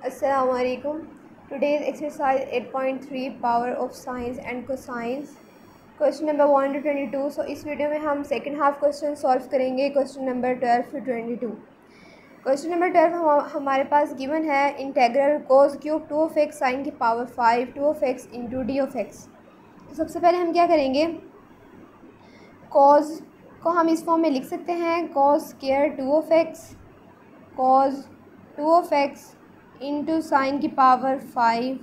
Assalamu alaikum. Today's exercise 8.3 power of sines and cosines. Question number 1 to 22. So इस वीडियो में हम second half question solve करेंगे question number 12 to 22. Question number 12 हमारे पास given है integral cos cube 2 of x sine की power 5 2 of x into d of x. सबसे पहले हम क्या करेंगे, कॉज को हम इस फॉर्म में लिख सकते हैं cos square 2 of x cos 2 of x into sine की power 5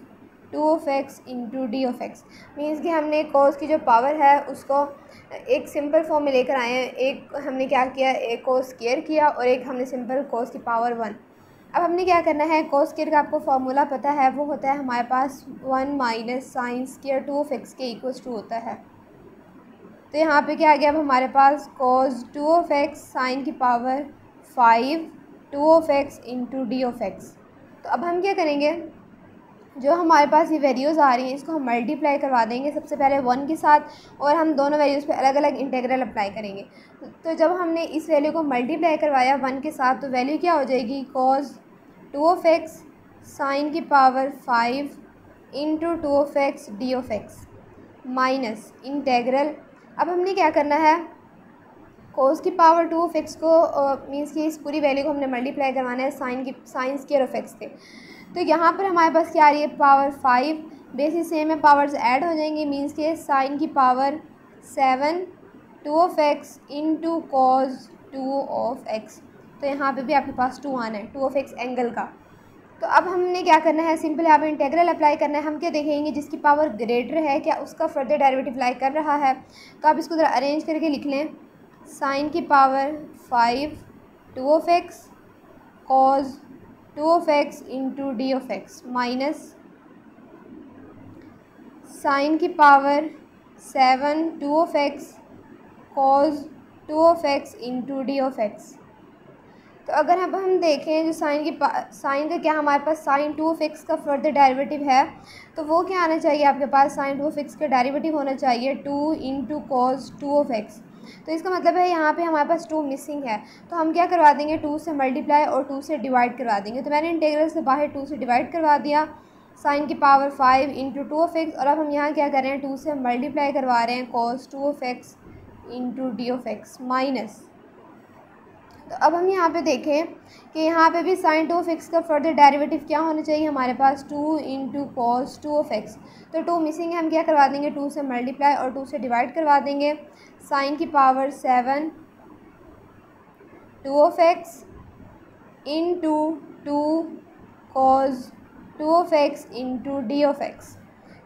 2 of x into d of x. Means कि हमने कॉस की जो पावर है उसको एक सिंपल फॉर्म में लेकर आए हैं. एक हमने क्या किया, एक कॉस स्क्वायर किया और एक हमने सिंपल कॉस की पावर 1. अब हमने क्या करना है, कॉस स्क्वायर का आपको फार्मूला पता है, वो होता है हमारे पास 1 minus sine square 2 of x के इक्वल्स टू होता है. तो यहाँ पे क्या आ गया, अब हमारे पास कॉस 2 ऑफ एक्स साइन की power 5 2 of x into d of x. तो अब हम क्या करेंगे, जो हमारे पास ये वैल्यूज़ आ रही हैं इसको हम मल्टीप्लाई करवा देंगे सबसे पहले 1 के साथ, और हम दोनों वैल्यूज़ पे अलग अलग इंटीग्रल अप्लाई करेंगे. तो जब हमने इस वैल्यू को मल्टीप्लाई करवाया 1 के साथ तो वैल्यू क्या हो जाएगी, कॉस 2 ऑफ एक्स साइन की power 5 into 2 of x D of x minus integral. अब हमने क्या करना है, कोस की पावर 2 ऑफ एक्स को मीन्स कि इस पूरी वैल्यू को हमने मल्टीप्लाई करवाना है साइन स्क्वायर ऑफ एक्स से. तो यहाँ पर हमारे पास क्या आ रही है, पावर 5 बेसिस सेम है, पावर्स ऐड हो जाएंगी. मीन्स के साइन की power 7 2 of x into cos 2 of x. तो यहाँ पे भी आपके पास 2 आना है, 2 ऑफ एक्स एंगल का. तो अब हमने क्या करना है, सिंपल यहाँ पे इंटीग्रल अप्लाई करना है. हम क्या देखेंगे, जिसकी पावर ग्रेटर है क्या उसका फर्दर डेरिवेटिव लाई कर रहा है. तो आप इसको ज़रा अरेंज करके लिख लें, साइन की power 5 2 of x cos 2 of x into d of x minus sine की power 7 2 of x cos 2 of x into d of x. तो अगर अब हम देखें जो साइन का क्या हमारे पास साइन 2 ऑफ एक्स का फर्दर डेरिवेटिव है, तो वो क्या आना चाहिए आपके पास, साइन 2 ऑफ एक्स का डेरिवेटिव होना चाहिए 2 इंटू कॉस 2 ऑफ एक्स. तो इसका मतलब है यहाँ पे हमारे पास 2 मिसिंग है. तो हम क्या करवा देंगे, 2 से मल्टीप्लाई और 2 से डिवाइड करवा देंगे. तो मैंने इंटीग्रल से बाहर 2 से डिवाइड करवा दिया, साइन की पावर 5 इंटू 2 ऑफ एक्स. और अब हम यहाँ क्या कर रहे हैं, 2 से मल्टीप्लाई करवा रहे हैं cos 2 of x into d of x minus. तो अब हम यहाँ पे देखें कि यहाँ पे भी साइन 2 ऑफ एक्स का फर्दर डेरिवेटिव क्या होना चाहिए हमारे पास, 2 इंटू कॉस 2 ऑफ एक्स. तो 2 मिसिंग है, हम क्या करवा देंगे, 2 से मल्टीप्लाई और 2 से डिवाइड करवा देंगे. साइन की power 7 2 of x into 2 cos 2 of x into d of x.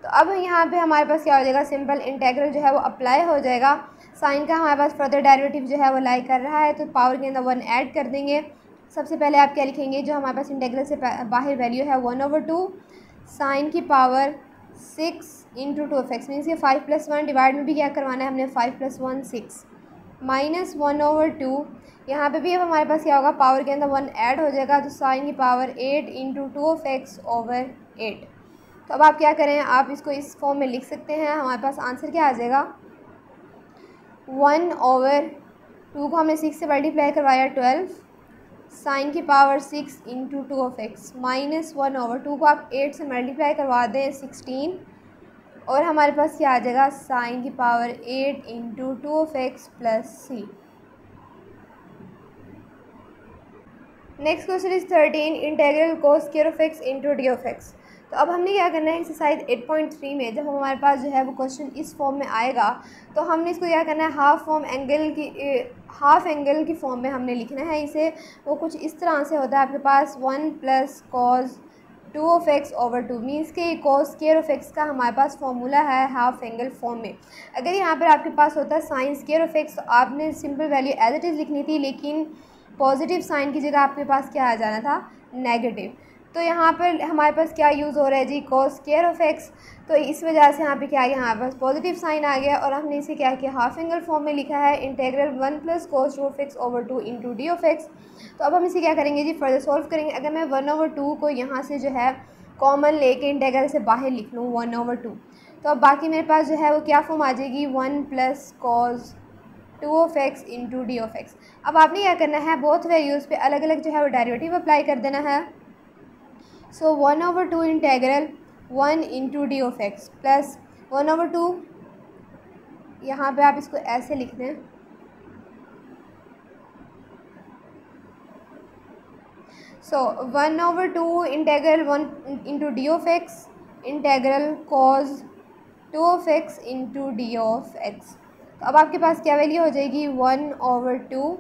तो अब यहाँ पे हमारे पास क्या हो जाएगा, सिंपल इंटीग्रल जो है वो अप्लाई हो जाएगा. साइन का हमारे पास फर्दर डेरिवेटिव जो है वो लाई कर रहा है, तो पावर के अंदर 1 ऐड कर देंगे. सबसे पहले आप क्या लिखेंगे, जो हमारे पास इंटीग्रल से बाहर वैल्यू है 1/2 साइन की power 6 into 2 of x. Means के 5 + 1 डिवाइड में भी क्या करवाना है हमने, 5 + 1 6 माइनस 1/2. यहाँ पे भी अब हमारे पास क्या होगा, पावर के अंदर 1 ऐड हो जाएगा, तो साइन की power 8 into 2 of x over 8. तो अब आप क्या करें, आप इसको इस फॉर्म में लिख सकते हैं. हमारे पास आंसर क्या आ जाएगा, 1/2 को हमने 6 से मल्टीप्लाई करवाया 12 साइन की power 6 into 2 of x minus 1/2 को आप 8 से मल्टीप्लाई करवा दें 16, और हमारे पास क्या आ जाएगा, साइन की power 8 into 2 of x plus C. Next question is 13 integral cos square of x into d of x. तो अब हमने क्या करना है, एक्सरसाइज 8.3 में जब हमारे पास जो है वो क्वेश्चन इस फॉर्म में आएगा तो हमने इसको क्या करना है, हाफ एंगल की फॉर्म में हमने लिखना है इसे. वो कुछ इस तरह से होता है, आपके पास 1 plus cos 2 of x over 2. Means के कॉस स्क्वायर ऑफ एक्स का हमारे पास फॉर्मूला है हाफ एंगल फॉर्म में. अगर यहाँ पर आपके पास होता है साइन स्क्वायर ऑफ एक्स तो आपने simple value as it is लिखनी थी, लेकिन पॉजिटिव साइन की जगह आपके पास क्या आ जाना था, नेगेटिव. तो यहाँ पर हमारे पास क्या यूज़ हो रहा है जी, कॉस स्क्वायर ऑफ एक्स. तो इस वजह से यहाँ पे क्या आ गया, हमारे पास पॉजिटिव साइन आ गया, और हमने इसे क्या किया, हाफ एंगल फॉर्म में लिखा है integral 1 plus cos 2 of x over 2 into d of x. तो अब हम इसे क्या करेंगे जी, फर्दर सॉल्व करेंगे. अगर मैं 1/2 को यहाँ से जो है कॉमन लेके इंटीग्रल से बाहर लिख लूँ 1/2, तो अब बाकी मेरे पास जो है वो क्या फॉर्म आ जाएगी, 1 plus cos 2 of x into d of x. अब आपने क्या करना है, बोथ वैल्यूज़ पे अलग अलग जो है वो डेरिवेटिव अप्लाई कर देना है. सो 1/2 integral 1 into d of x plus 1/2, यहाँ पे आप इसको ऐसे लिख दें, सो 1/2 integral 1 into d of x integral cause 2 of x into d of x. तो अब आपके पास क्या वैल्यू हो जाएगी 1/2,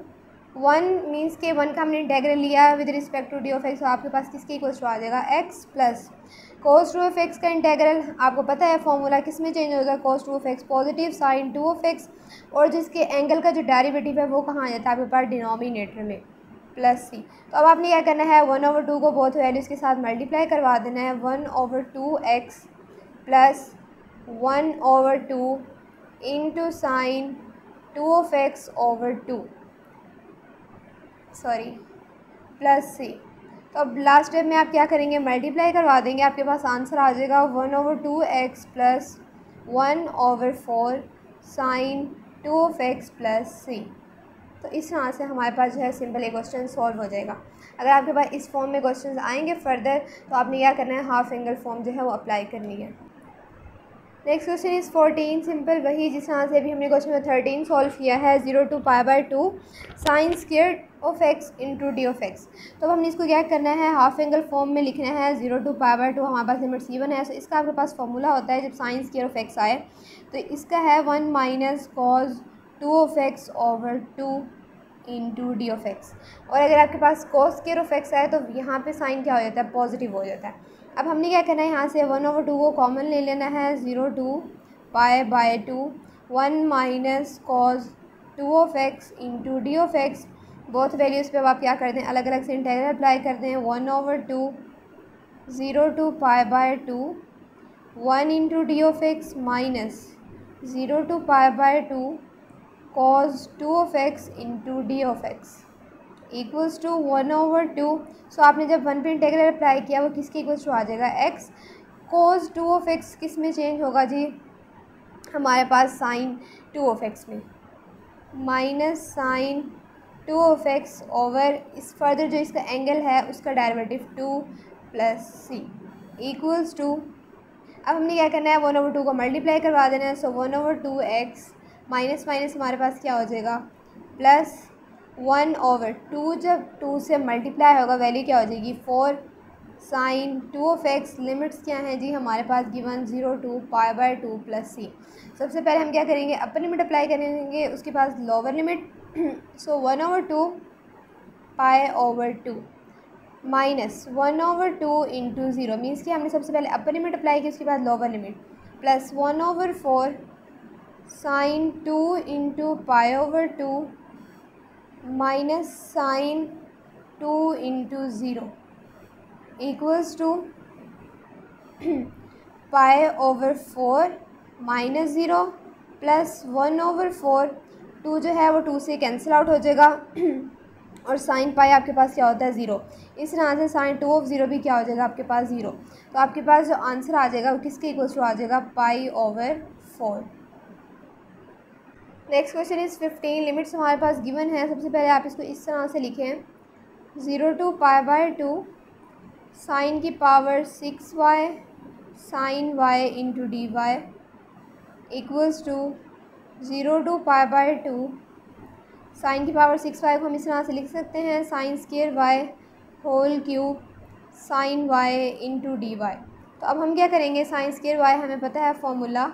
1 मीन्स के 1 का हमने इंटेग्रल लिया with respect to d of x, तो आपके पास किसके इक्वल टू आ जाएगा x plus cos 2 of x का इंटेग्रल आपको पता है फॉर्मूला किस में चेंज होगा, cos 2 of x positive sine 2 of x, और जिसके एंगल का जो डेरिवेटिव है वो कहाँ आ जाता है आपके पास डिनोमिनेटर में प्लस सी। तो अब आपने क्या करना है 1/2 को बोथ वैल्यूज़ के साथ मल्टीप्लाई करवा देना है, 1/2 x plus 1/2 into sine 2 of x over 2 sorry plus c. तो अब लास्ट स्टेप में आप क्या करेंगे मल्टीप्लाई करवा देंगे, आपके पास आंसर आ जाएगा 1/2 x plus 1/4 sine 2 of x plus c. तो इस तरह से हमारे पास जो है सिंपल एक क्वेश्चन सॉल्व हो जाएगा। अगर आपके पास इस फॉर्म में क्वेश्चंस आएंगे फर्दर तो आपने क्या करना है हाफ एंगल फॉर्म जो है वो अप्लाई करनी है। नेक्स्ट क्वेश्चन इज़ 14, सिंपल वही जिस तरह से अभी हमने क्वेश्चन में 13 सॉल्व किया है, 0 to π/2 sine square of x into d of x. तो अब हमने इसको क्या करना है हाफ एंगल फॉर्म में लिखना है, 0 to π/2 हमारे पास लिमिट c1 है, तो इसका आपके पास फॉर्मूला होता है जब साइन स्क्वायर ऑफ एक्स आए तो इसका है 1 minus cos 2 of x over 2 into d of x, और अगर आपके पास कॉस स्क्वायर ऑफ एक्स आए तो यहाँ पे साइन क्या हो जाता है पॉजिटिव हो जाता है। अब हमने क्या करना है यहाँ से 1/2 को कॉमन ले लेना है, 0 to π/2 1 minus cos 2 of x into d of x, both values पे अब आप क्या कर दें अलग अलग से इंटीग्रल अप्लाई कर दें, 1/2 0 to π/2 1 into d of x minus 0 to π/2 cos 2 of x into d of x equals to 1/2। So आपने जब 1 पे इंटीग्रल अप्लाई किया वो किसके इक्वल्स टू आ जाएगा x, cos 2 ऑफ x किस में चेंज होगा जी हमारे पास साइन 2 ऑफ x में, minus sine 2 of x over इस फर्दर जो इसका एंगल है उसका derivative 2 plus C equals to, अब हमने क्या करना है 1/2 को मल्टीप्लाई करवा देना है, सो 1/2 x माइनस माइनस हमारे पास क्या हो जाएगा प्लस 1/2, जब 2 से मल्टीप्लाई होगा वैल्यू क्या हो जाएगी 4 साइन 2 ऑफ एक्स, लिमिट्स क्या हैं जी हमारे पास गिवन 0 to π/2 प्लस सी। सबसे पहले हम क्या करेंगे अपर लिमिट अप्लाई करेंगे उसके पास लोअर लिमिट, सो 1/2 π/2 माइनस 1/2 इंटू 0 मीन्स कि हमने सबसे पहले अपर लिमिट अप्लाई की उसके बाद lower limit plus 1/4 sine 2 into π/2 minus sine 2 into 0 equals to π/4 minus 0 plus 1/4, 2 जो है वो 2 से कैंसिल आउट हो जाएगा और साइन पाई आपके पास क्या होता है 0, इस तरह से साइन 2 ऑफ 0 भी क्या हो जाएगा आपके पास 0। तो आपके पास जो आंसर आ जाएगा वो किसके इक्वल्स टू आ जाएगा π/4। नेक्स्ट क्वेश्चन इज़ 15, लिमिट्स हमारे पास गिवन है। सबसे पहले आप इसको इस तरह से लिखें 0 to π/2 साइन की power 6y sine y into d y equals to 0 to π/2 sine की पावर 6y को हम इस तरह से लिख सकते हैं sine square y whole cube sine y into d y. तो अब हम क्या करेंगे साइन स्क्वायर y हमें पता है formula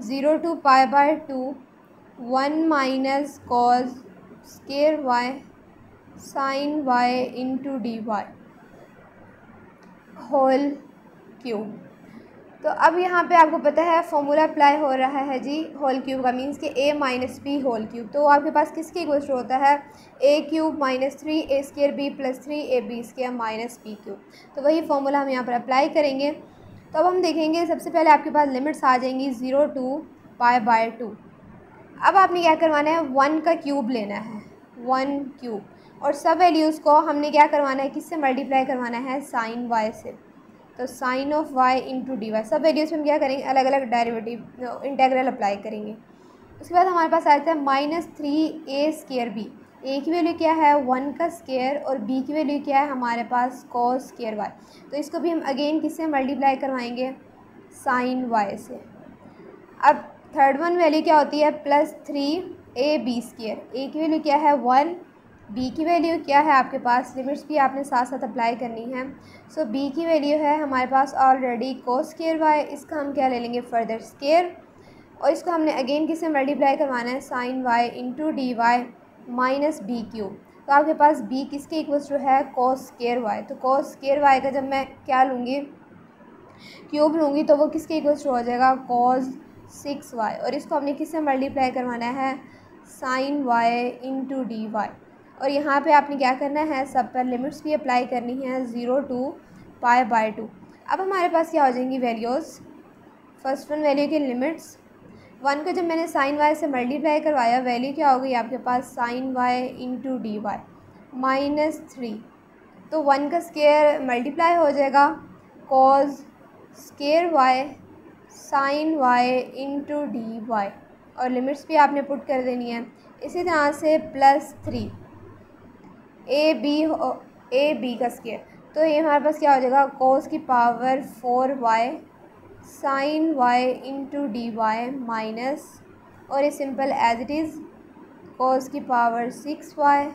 0 to π/2 1 minus cos square y sine y into d y whole cube. तो अब यहाँ पे आपको पता है फॉर्मूला अप्लाई हो रहा है जी होल क्यूब का, मीन्स कि a minus b whole cube. तो आपके पास किसके इक्वल टू होता है a³ minus 3a² b plus 3ab² minus b³। तो वही फॉर्मूला हम यहाँ पर अप्लाई करेंगे। तो अब हम देखेंगे सबसे पहले आपके पास लिमिट्स आ जाएंगी 0 to π/2। अब आपने क्या करवाना है 1 का क्यूब लेना है 1 क्यूब, और सब वैल्यूज़ को हमने क्या करवाना है किससे मल्टीप्लाई करवाना है साइन y से। तो sine of y into d y, सब वैल्यूज़ में हम क्या करेंगे अलग अलग डेरिवेटिव इंटेग्रल अप्लाई करेंगे। उसके बाद हमारे पास आ जाता है -3a² b, ए की वैल्यू क्या है 1 का स्केयर और बी की वैल्यू क्या है हमारे पास कॉस स्केयर वाई। तो इसको भी हम अगेन किससे मल्टीप्लाई करवाएंगे, साइन वाई से। अब थर्ड वन वैल्यू क्या होती है +3ab²। ए की वैल्यू क्या है 1, बी की वैल्यू क्या है आपके पास, लिमिट्स भी आपने साथ साथ अप्लाई करनी है। सो बी की वैल्यू है हमारे पास ऑलरेडी cos स्केयर वाई, इसका हम क्या ले लेंगे फर्दर स्केयर, और इसको हमने अगेन किससे मल्टीप्लाई करवाना है, sine y into d y minus b cube. तो आपके पास b किसके इक्वल्स टू है cos स्केयर वाई। तो cos स्केयर वाई का जब मैं क्या लूँगी, क्यूब लूँगी, तो वो किसके इक्वल्स टू हो जाएगा cos 6y, और इसको हमने किससे मल्टीप्लाई करवाना है, sine y into d y. और यहाँ पे आपने क्या करना है, सब पर लिमिट्स भी अप्लाई करनी है 0 to π/2। अब हमारे पास क्या हो जाएंगी वैल्यूज़, फर्स्ट वन वैल्यू की लिमिट्स 1 को जब मैंने साइन वाई से मल्टीप्लाई करवाया, वैल्यू क्या हो गई आपके पास sine y into d y -3। तो 1 का स्केयर मल्टीप्लाई हो जाएगा cos square y sine y into d y, और लिमिट्स भी आपने पुट कर देनी है। इसी तरह से +3 ए बी का स्केयर, तो ये हमारे पास क्या हो जाएगा cos की power 4y sine y into d y minus, और ये simple as it is cos की power 6y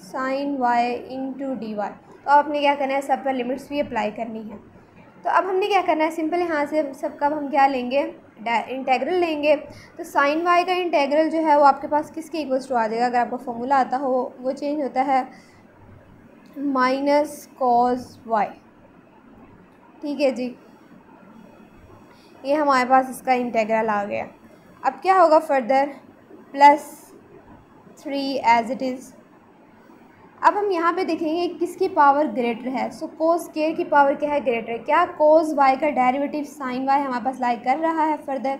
sine y into d y. तो आपने क्या करना है, सब पर लिमिट्स भी अप्लाई करनी है। तो अब हमने क्या करना है, सिंपल यहाँ से सबका हम क्या लेंगे, इंटेग्रल लेंगे। तो साइन वाई का इंटेग्रल जो है वो आपके पास किसके इक्वल्स टू आ जाएगा, अगर आपको फॉर्मूला आता हो वो चेंज होता है -cos y। ठीक है जी, ये हमारे पास इसका इंटेग्रल आ गया। अब क्या होगा फर्दर, +3 एज इट इज़। अब हम यहाँ पे देखेंगे किसकी पावर ग्रेटर है। सो cos स्केयर की पावर क्या है, ग्रेटर। क्या cos y का डेरिवेटिव sin y हमारे पास लाइक कर रहा है, फर्दर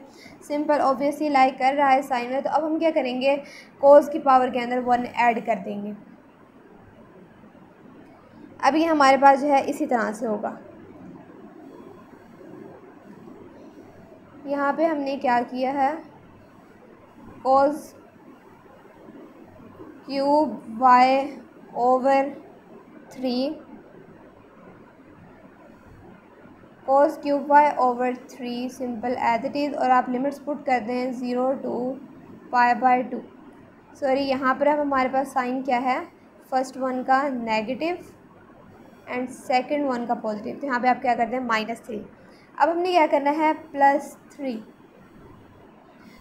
सिंपल ऑब्वियसली लाइक कर रहा है sin y। तो अब हम क्या करेंगे, cos की पावर के अंदर 1 ऐड कर देंगे। अब ये हमारे पास जो है इसी तरह से होगा। यहाँ पे हमने क्या किया है, cos cube y/3 cos cube y/3 simple as it is, और आप लिमिट्स पुट कर दें 0 to π/2। सॉरी, यहाँ पर अब हमारे पास साइन क्या है, फर्स्ट वन का नेगेटिव एंड सेकंड वन का पॉजिटिव। तो यहाँ पे आप क्या करते हैं -3। अब हमने क्या करना है +3।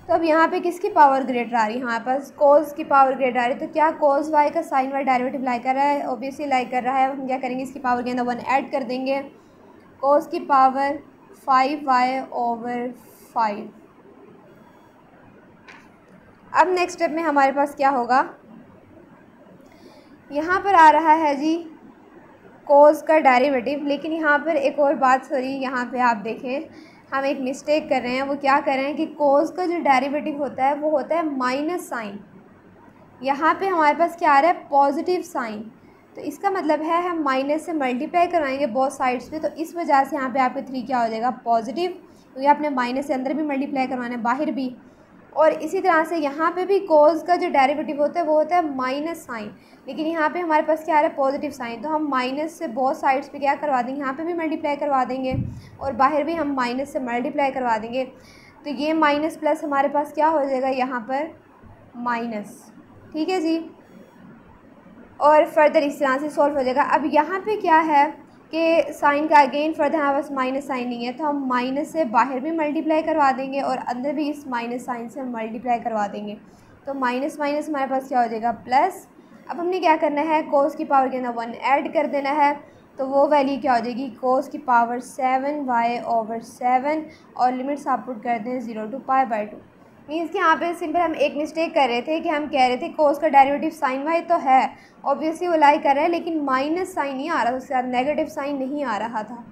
तो अब यहाँ पे किसकी पावर ग्रेटर आ रही है, हमारे पास cos की पावर ग्रेटर आ रही है। तो क्या cos y का sin y डेरिवेटिव लाइक कर रहा है, ऑब्वियसली लाइक कर रहा है। हम क्या करेंगे, इसकी पावर के अंदर 1 ऐड कर देंगे, cos की पावर 5y/5। अब नेक्स्ट स्टेप में हमारे पास क्या होगा, यहाँ पर आ रहा है जी cos का डेरिवेटिव, लेकिन यहाँ पर एक और बात, सॉरी यहाँ पे आप देखें हम एक मिस्टेक कर रहे हैं। वो क्या कर रहे हैं कि cos का जो डेरिवेटिव होता है वो होता है माइनस साइन। यहाँ पे हमारे पास क्या आ रहा है, पॉजिटिव साइन। तो इसका मतलब है हम माइनस से मल्टीप्लाई करवाएंगे बोथ साइड्स पे, तो इस वजह से यहाँ पे आपके 3 क्या हो जाएगा, पॉजिटिव, क्योंकि आपने माइनस से अंदर भी मल्टीप्लाई करवाना है बाहर भी। और इसी तरह से यहाँ पे भी cos का जो डेरिवेटिव होता है वो होता है माइनस साइन, लेकिन यहाँ पे हमारे पास क्या आ रहा है, पॉजिटिव साइन। तो हम माइनस से बोथ साइड्स पे क्या करवा देंगे, यहाँ पे भी मल्टीप्लाई करवा देंगे और बाहर भी हम माइनस से मल्टीप्लाई करवा देंगे। तो ये माइनस प्लस हमारे पास क्या हो जाएगा, यहाँ पर माइनस। ठीक है जी, और फर्दर इस तरह से सॉल्व हो जाएगा। अब यहाँ पे क्या है कि साइन का अगेन फर्दर हमारे पास माइनस साइन नहीं है, तो हम माइनस से बाहर भी मल्टीप्लाई करवा देंगे और अंदर भी इस माइनस साइन से मल्टीप्लाई करवा देंगे। तो माइनस माइनस हमारे पास क्या हो जाएगा, प्लस। अब हमने क्या करना है, cos की पावर के अंदर 1 ऐड कर देना है, तो वो वैल्यू क्या हो जाएगी, cos की पावर 7y/7, और लिमिट्स आप पुट कर दें 0 to π/2। मीन्स कि यहाँ पे सिंपल हम एक मिस्टेक कर रहे थे कि हम कह रहे थे cos का डेरिवेटिव साइन वाई तो है, ऑब्वियसली वो लाई कर रहा है, लेकिन माइनस साइन नहीं आ रहा, उसके साथ नेगेटिव साइन नहीं आ रहा था।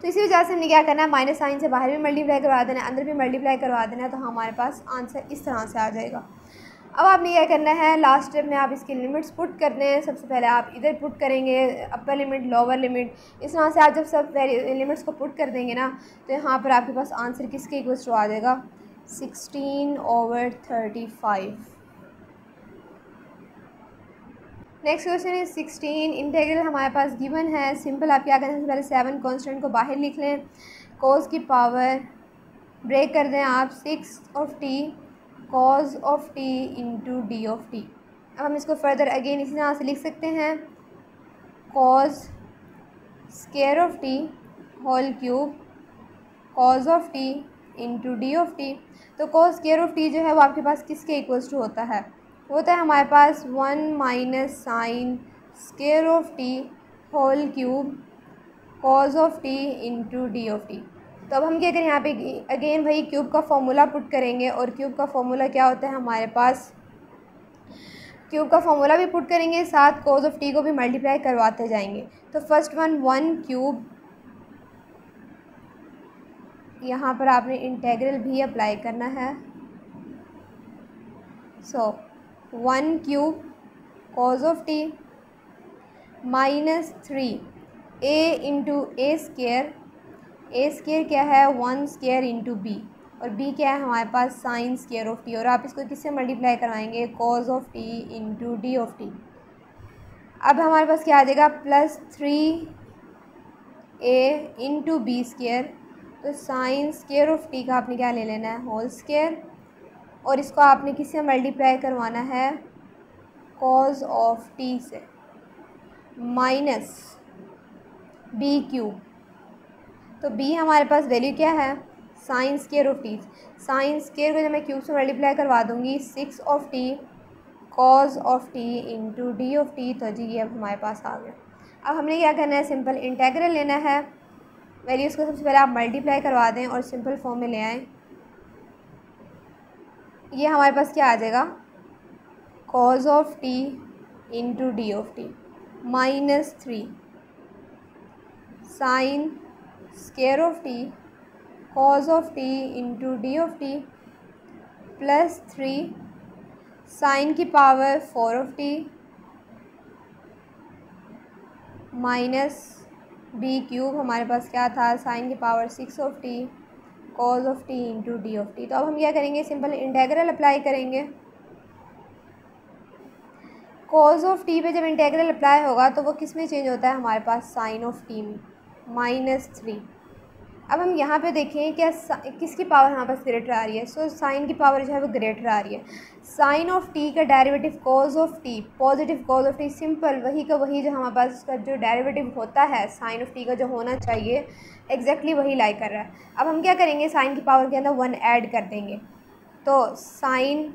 तो इसी वजह से हमने क्या करना है, माइनस साइन से बाहर भी मल्टीप्लाई करवा देना है, अंदर भी मल्टीप्लाई करवा देना है, तो हमारे पास आंसर इस तरह से आ जाएगा। अब आपने क्या करना है, लास्ट स्टेप में आप इसकी लिमिट्स पुट करने हैं। सबसे पहले आप इधर पुट करेंगे अपर लिमिट लोअर लिमिट, इस तरह से आप जब सब लिमिट्स को पुट कर देंगे ना, तो यहाँ पर आपके पास आंसर किसके इक्वल्स टू आ जाएगा, 16/35। Next question is 16। इंटीग्रल हमारे पास गिवन है। सिंपल आप क्या करें, सबसे पहले 7 कांस्टेंट को बाहर लिख लें, cos की पावर ब्रेक कर दें आप 6 of t cos of t into d of t. अब हम इसको फर्दर अगेन इसी तरह से लिख सकते हैं, cos square of t whole cube cos of t into d of t. तो cos स्क्वायर ऑफ टी जो है वो आपके पास किसके इक्वल्स टू होता है, होता है हमारे पास 1 minus sine square of t whole cube cos of t into d of t. तो अब हम क्या करें, यहाँ पे अगेन वही क्यूब का फॉर्मूला पुट करेंगे, और क्यूब का फॉर्मूला क्या होता है हमारे पास, क्यूब का फॉर्मूला भी पुट करेंगे, साथ cos ऑफ टी को भी मल्टीप्लाई करवाते जाएंगे। तो फर्स्ट वन 1 क्यूब, यहाँ पर आपने इंटेग्रल भी अप्लाई करना है। So 1 cube cos of t minus 3 a into a square, a square क्या है 1 स्केयर इंटू बी, और b क्या है हमारे पास साइन स्केयर ऑफ टी, और आप इसको किससे मल्टीप्लाई करवाएंगे, cos of t into d of t. अब हमारे पास क्या आ जाएगा, plus 3a into b square, तो साइन स्केयर ऑफ टी का आपने क्या ले लेना है, होल स्केयर, और इसको आपने किससे मल्टीप्लाई करवाना है, cos ऑफ टी से, माइनस बी क्यूब। तो b हमारे पास वैल्यू क्या है, sine square of T, sine square को जब मैं क्यूब से मल्टीप्लाई करवा दूंगी 6 of t cos of t into d of t. तो जी ये अब हमारे पास आ गया। अब हमने क्या करना है, सिंपल इंटेग्रल लेना है, वैल्यूज़ को सबसे पहले आप मल्टीप्लाई करवा दें और सिंपल फॉर्म में ले आएँ। ये हमारे पास क्या आ जाएगा, cos of t into d of t minus 3 sine square of t cos of t into d of t plus 3 sine की power 4 of t minus b cube, हमारे पास क्या था, साइन की power 6 of t cos of t into d of t. तो अब हम क्या करेंगे, सिंपल इंटेग्रल अप्लाई करेंगे। cos ऑफ टी पे जब इंटेग्रल अप्लाई होगा तो वो किस में चेंज होता है, हमारे पास साइन ऑफ टी में, माइनस 3। अब हम यहाँ पे देखें क्या किसकी पावर हमारे पास ग्रेटर आ रही है, सो साइन की पावर जो है वो ग्रेटर आ रही है। साइन ऑफ टी का derivative cos of T, positive cos of T, simple वही का वही जो हमारे पास उसका जो डेरिवेटिव होता है साइन ऑफ टी का जो होना चाहिए एग्जैक्टली वही लाई कर रहा है। अब हम क्या करेंगे, साइन की पावर के अंदर 1 ऐड कर देंगे, तो साइन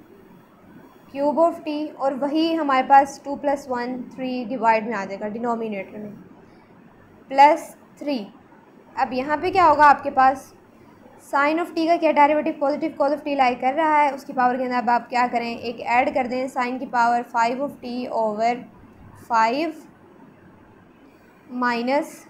क्यूब ऑफ टी, और वही हमारे पास 2 + 1 3 डिवाइड में आ जाएगा डिनोमिनेटर में, प्लस 3। अब यहाँ पे क्या होगा आपके पास, साइन ऑफ टी का क्या derivative positive cos of t लाई कर रहा है, उसकी पावर के अंदर अब आप क्या करें, एक ऐड कर दें, साइन की power 5 of T over 5 minus.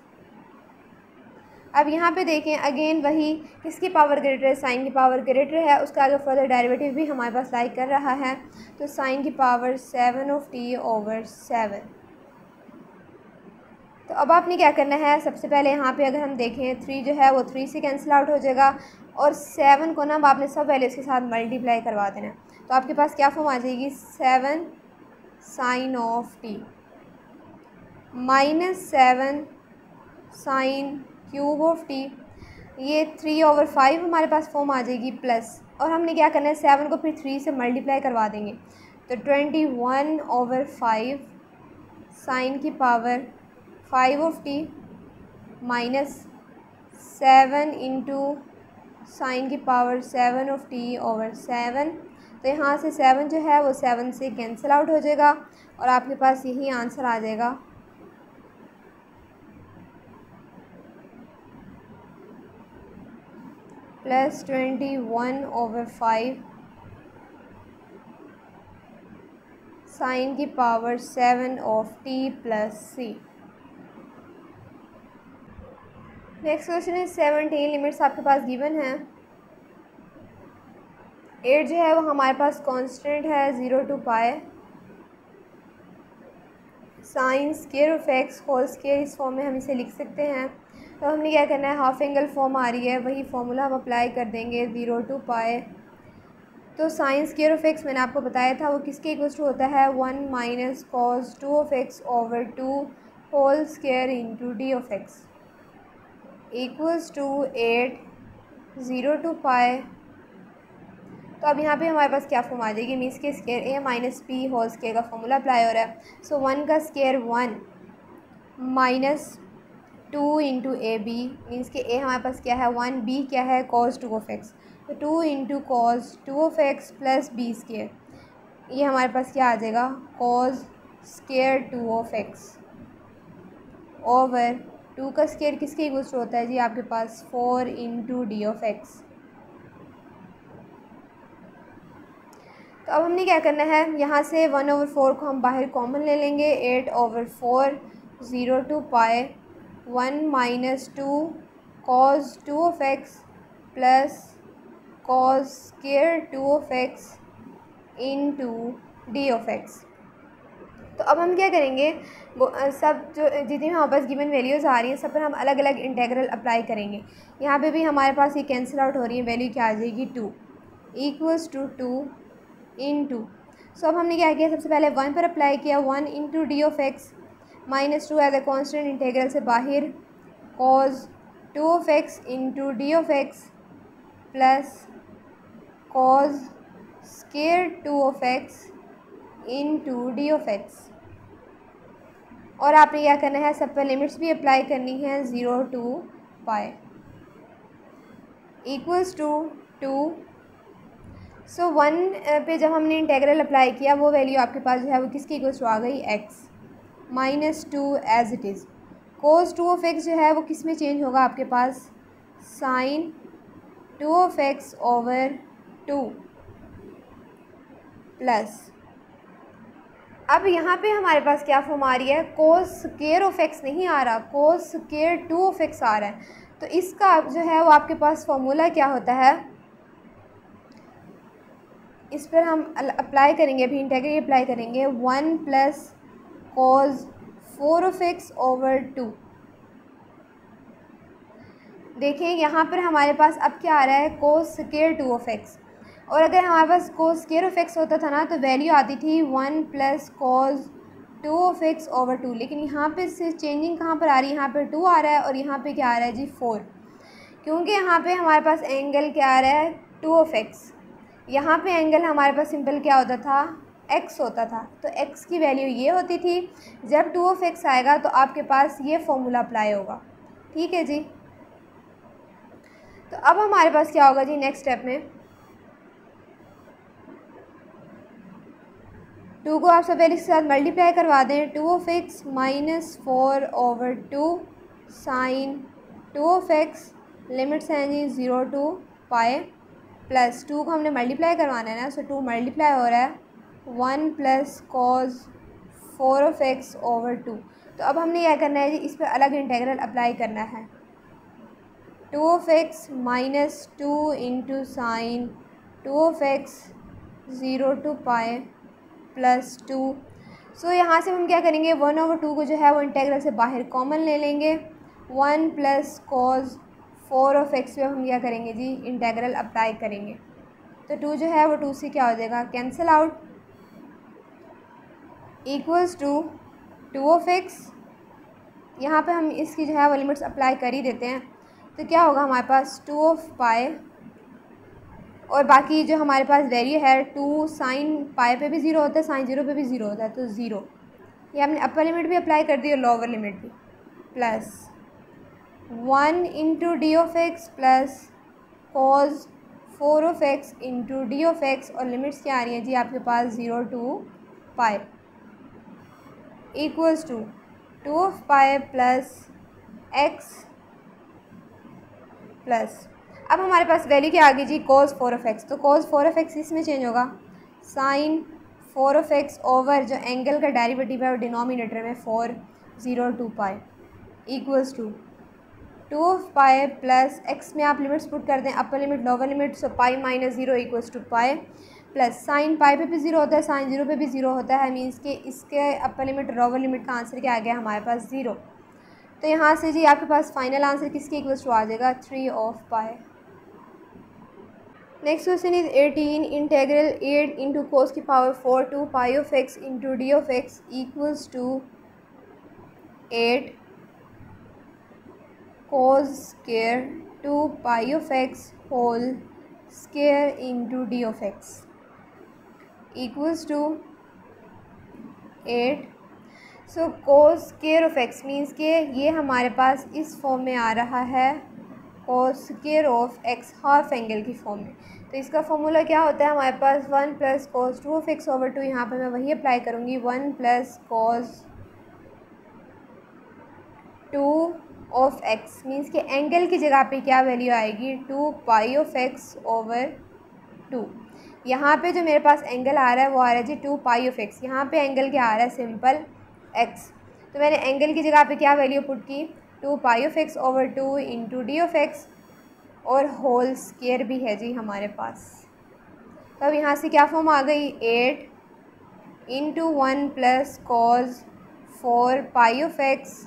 अब यहाँ पे देखें अगेन वही किसकी पावर ग्रेटर है, साइन की पावर ग्रेटर है, उसका आगे फर्दर डेरिवेटिव भी हमारे पास लाई कर रहा है, तो साइन की पावर 7 ऑफ टी ओवर 7। तो अब आपने क्या करना है, सबसे पहले यहाँ पे अगर हम देखें 3 जो है वो 3 से कैंसिल आउट हो जाएगा, और 7 को ना अब आपने सब वैल्यूज़ के साथ मल्टीप्लाई करवा देना है। तो आपके पास क्या फॉर्म आ जाएगी, 7 sine of t minus 7 sine cube of t, ये 3 ओवर 5 हमारे पास फॉर्म आ जाएगी, प्लस, और हमने क्या करना है 7 को फिर 3 से मल्टीप्लाई करवा देंगे, तो 21 ओवर 5 साइन की power 5 of t minus 7 into sine की पावर 7 ऑफ टी ओवर 7। तो यहाँ से 7 जो है वो 7 से कैंसिल आउट हो जाएगा, और आपके पास यही आंसर आ जाएगा, प्लस 21 ओवर 5 साइन की power 7 of t plus C. Next question है 17। लिमिट्स आपके पास गिवन है। 8 जो है वो हमारे पास कांस्टेंट है 0 to pi, sine square of x whole square, इस फॉर्म में हम इसे लिख सकते हैं। तो हमने क्या करना है, हाफ एंगल फॉर्म आ रही है, वही फार्मूला हम अप्लाई कर देंगे, 0 to पाई तो साइन स्क्वायर ऑफ एक्स मैंने आपको बताया था वो किसके इक्वल्स टू होता है 1 minus cos 2 of x over 2 whole square into d of x equals to 8 0 to pi. तो अब यहाँ पे हमारे पास क्या फॉर्म आ जाएगी, मीन्स के square a minus b whole square का फॉर्मूला अप्लाई हो रहा है। सो 1 का square 1 minus 2 into a b, means के ए हमारे पास क्या है 1, बी क्या है कॉस 2 ऑफ एक्स, तो 2 into cos 2 of x plus b square, ये हमारे पास क्या आ जाएगा cos square 2 of x over 2 का स्क्वायर किसके इक्वल्स टू होता है जी आपके पास 4 इंटू डी ऑफ एक्स। तो अब हमने क्या करना है, यहाँ से 1/4 को हम बाहर कॉमन ले लेंगे, 8/4 0 to pi 1 minus 2 cos 2 of x plus cos square 2 of x into d of x. तो अब हम क्या करेंगे, वो सब जो जितनी हमारे पास गिवन वैल्यूज़ आ रही हैं सब पर हम अलग अलग इंटेग्रल अप्लाई करेंगे। यहाँ पे भी हमारे पास ये कैंसिल आउट हो रही है, वैल्यू क्या आ जाएगी 2 इक्वल्स टू 2 इंटू। सो अब हमने क्या किया, सबसे पहले 1 पर अप्लाई किया, 1 into d of x minus 2 as a constant integral से बाहर cos 2 of x into d of x plus cos square 2 of x into d of x. और आपने क्या करना है, सब पर लिमिट्स भी अप्लाई करनी है 0 to pi equals to 2। So 1 पे जब हमने इंटेग्रल अप्लाई किया वो वैल्यू आपके पास जो है वो किसकी इक्वल्स टू आ गई x minus 2 as it is. Cos 2 of x जो है वो किस में चेंज होगा आपके पास sine 2 of x over 2 plus, अब यहाँ पे हमारे पास क्या फॉर्म आ रही है, कोस स्क्वायर ऑफ एक्स नहीं आ रहा, कोस स्क्वायर 2 ऑफ एक्स आ रहा है। तो इसका जो है वो आपके पास फॉर्मूला क्या होता है, इस पर हम अप्लाई करेंगे, अभी इंटेग्रल अप्लाई करेंगे 1 plus cos 4 of x over 2। देखिए यहाँ पर हमारे पास अब क्या आ रहा है कोस स्क्वायर 2 ऑफ एक्स, और अगर हमारे पास कोस स्क्वायर ऑफ एक्स होता था ना तो वैल्यू आती थी 1 plus cos 2 of x over 2, लेकिन यहाँ पे से चेंजिंग कहाँ पर आ रही है, यहाँ पर 2 आ रहा है और यहाँ पे क्या आ रहा है जी 4, क्योंकि यहाँ पे हमारे पास एंगल क्या आ रहा है 2 ऑफ एक्स, यहाँ पे एंगल हमारे पास सिंपल क्या होता था x होता था, तो x की वैल्यू ये होती थी। जब 2 ऑफ x आएगा तो आपके पास ये फॉर्मूला अप्लाई होगा, ठीक है जी। तो अब हमारे पास क्या होगा जी नेक्स्ट स्टेप में, 2 को आप सब वैल्यू के साथ मल्टीप्लाई करवा दें, 2 of x minus 4 over 2 sine 2 of x, limits हैं जी 0 to पाई, प्लस 2 को हमने मल्टीप्लाई करवाना है ना, सो 2 मल्टीप्लाई हो रहा है 1 plus cos 4 of x over 2। तो अब हमने क्या करना है जी, इस पर अलग इंटेग्रल अप्लाई करना है, 2 of x minus 2 into sine 2 of x 0 to pi plus 2। सो यहाँ से हम क्या करेंगे 1/2 को जो है वो इंटेग्रल से बाहर कॉमन ले लेंगे, 1 प्लस कॉज 4 ऑफ एक्स पे हम क्या करेंगे जी इंटेग्रल अप्लाई करेंगे, तो 2 जो है वो 2 से क्या हो जाएगा cancel out, equals to 2 of x. यहाँ पे हम इसकी जो है वो लिमिट्स अप्लाई कर ही देते हैं, तो क्या होगा हमारे पास 2 ऑफ पाई, और बाकी जो हमारे पास वैल्यू है 2 साइन पाई पे भी 0 होता है, साइन 0 पे भी 0 होता है, तो 0, ये हमने अपर लिमिट भी अप्लाई कर दी और लोअर लिमिट भी, plus 1 into d of x plus cos 4 of x into d of x, और लिमिट्स क्या आ रही है जी आपके पास 0 to pi equals to 2 of pi plus x plus, अब हमारे पास वैल्यू क्या आ गई जी cos 4 ऑफ एक्स, तो cos 4 ऑफ एक्स इसमें चेंज होगा साइन 4 ऑफ एक्स ओवर जो एंगल का डेरिवेटिव है और डिनोमिनेटर में 4 0 to pi equals to 2 of pi plus x में आप लिमिट्स पुट कर दें, upper limit lower limit, so pi minus 0 equals to pi, plus sine pi पे भी 0 होता है, साइन 0 पे भी 0 होता है, मीन्स के इसके अपर लिमिट लोअर लिमिट का आंसर क्या आ गया हमारे पास 0। तो यहाँ से जी आपके पास फाइनल आंसर किसके इक्वल्स टू आ जाएगा 3 of pi. Next question is 18 integral 8 into cos की power 4 two pi of x into d of x equals to 8 cos square two pi of x whole square into d of x equals to 8। So cos square of x means के ये हमारे पास इस form में आ रहा है, कोस square of x half angle की form में। तो इसका फॉर्मूला क्या होता है हमारे पास 1 plus cos 2 of x over 2। यहाँ पर मैं वही अप्लाई करूँगी, 1 plus cos 2 of x means के एंगल की जगह पे क्या वैल्यू आएगी 2 पाई ऑफ एक्स ओवर 2। यहाँ पे जो मेरे पास एंगल आ रहा है वो आ रहा है जी 2 पाई ऑफ एक्स। यहाँ पे एंगल क्या आ रहा है सिंपल एक्स, तो मैंने एंगल की जगह पे क्या वैल्यू पुट की 2 पाई of x over 2 into d of x और होल स्क्वायर भी है जी हमारे पास। तो अब यहाँ से क्या फॉर्म आ गई 8 into 1 plus cos 4 pi of x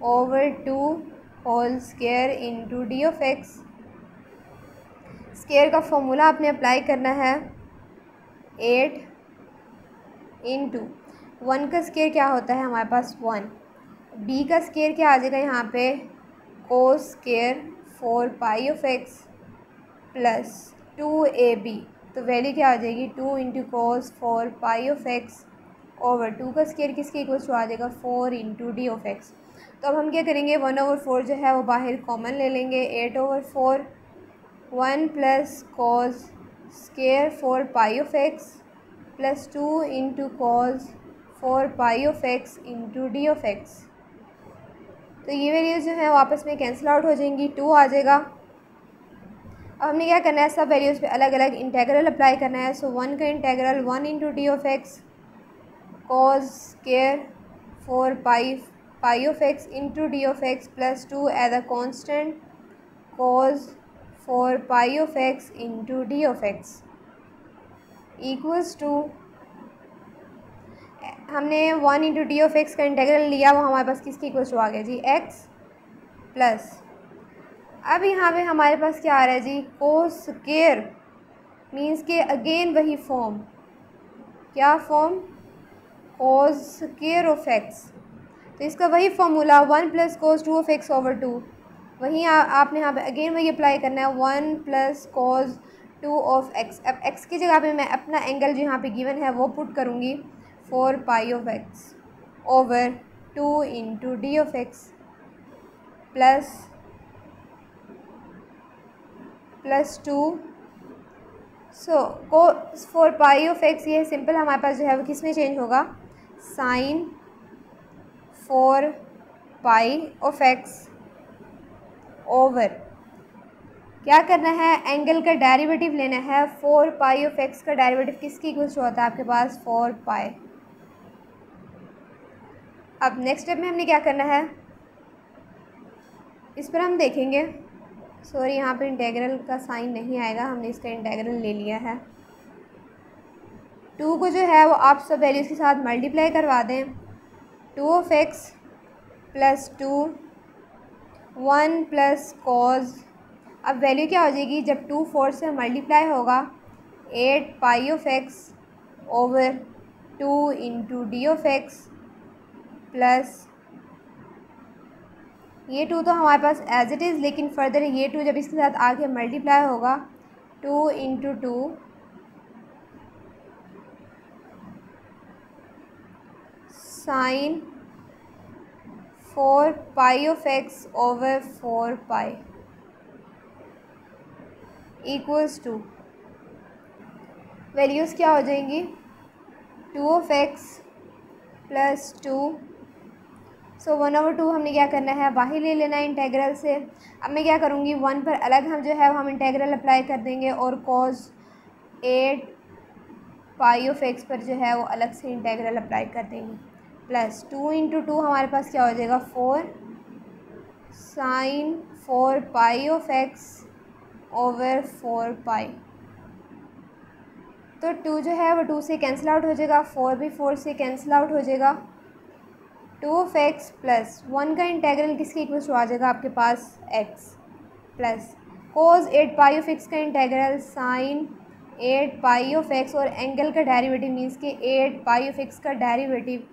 over 2 whole square into d of x. Square का फॉर्मूला आपने अप्लाई करना है 8 इंटू 1 का स्क्वायर क्या होता है हमारे पास 1, बी का स्क्वायर क्या आ जाएगा यहाँ पे cos square 4 pi of x plus 2ab। तो वैल्यू क्या आ जाएगी 2 into cos 4 pi of x over 2 का स्क्वायर किसके इक्वल टू आ जाएगा 4 इंटू डी ऑफ एक्स। तो अब हम क्या करेंगे 1/4 जो है वो बाहर कॉमन ले लेंगे, 8/4 1 plus cos square 4 pi of x plus 2 into cos 4 pi of x into d of x. तो ये वैल्यूज़ जो है वापस में कैंसिल आउट हो जाएंगी, 2 आ जाएगा। अब हमने क्या करना है सब वैल्यूज़ पे अलग अलग इंटेग्रल अप्लाई करना है। सो 1 का integral 1 into d of x cos square 4 pi of x into d of x plus 2 as a constant cos 4 pi of x into d of x equals to, हमने 1 into d of x का integral लिया, वो हमारे पास किसके equal to आ गया जी x plus. अब यहाँ पे हमारे पास क्या आ रहा है जी कोस स्क्वायर मीन्स के अगेन वही फॉर्म, क्या form cos square of x. तो इसका वही formula 1 plus cos 2 of x over 2, वहीं आपने यहाँ पे अगेन वही अप्लाई करना है 1 प्लस कोस 2 ऑफ एक्स। अब एक्स की जगह पे मैं अपना एंगल जो यहाँ पे गिवन है वो पुट करूँगी 4 pi of x over 2 into d of x plus 2। So cos 4 pi of x ये सिंपल हमारे पास जो है वो किस में चेंज होगा sine 4 pi of x over, क्या करना है एंगल का डेरिवेटिव लेना है। 4 पाई ऑफ एक्स का डेरिवेटिव किसकी इक्वल टू होता है आपके पास 4 पाई। अब नेक्स्ट स्टेप में हमने क्या करना है इस पर हम देखेंगे, सॉरी यहाँ पे इंटेग्रल का साइन नहीं आएगा, हमने इसका इंटेग्रल ले लिया है। 2 को जो है वो आप सब वैल्यूज़ के साथ मल्टीप्लाई करवा दें, 2 of x plus 2 1 plus cos. अब वैल्यू क्या हो जाएगी जब 2 4 से मल्टीप्लाई होगा 8 pi of x over 2 into d of x plus ये 2 तो हमारे पास एज इट इज़, लेकिन फर्दर ये 2 जब इसके साथ आगे मल्टीप्लाई होगा 2 into 2 sine 4 pi of x over 4 pi equals to values क्या हो जाएंगी 2 ऑफ एक्स प्लस 2। सो 1/2 हमने क्या करना है बाहर ले लेना है इंटेग्रल से। अब मैं क्या करूँगी 1 पर अलग हम जो है हम इंटेग्रल अप्लाई कर देंगे और कॉस 8 पाई ऑफ एक्स पर जो है वो अलग से इंटेग्रल अप्लाई कर देंगे प्लस 2 इंटू 2 हमारे पास क्या हो जाएगा 4 sine 4 pi of x over 4 pi. तो 2 जो है वो 2 से कैंसिल आउट हो जाएगा, 4 भी 4 से कैंसिल आउट हो जाएगा, 2 ऑफ एक्स प्लस 1 का इंटेग्रल किसके इक्वल टू आ जाएगा आपके पास x plus cos 8 pi of x का integral sine 8 pi of x और एंगल का डेरिवेटिव मीन्स कि 8 पाई ऑफ एक्स का derivative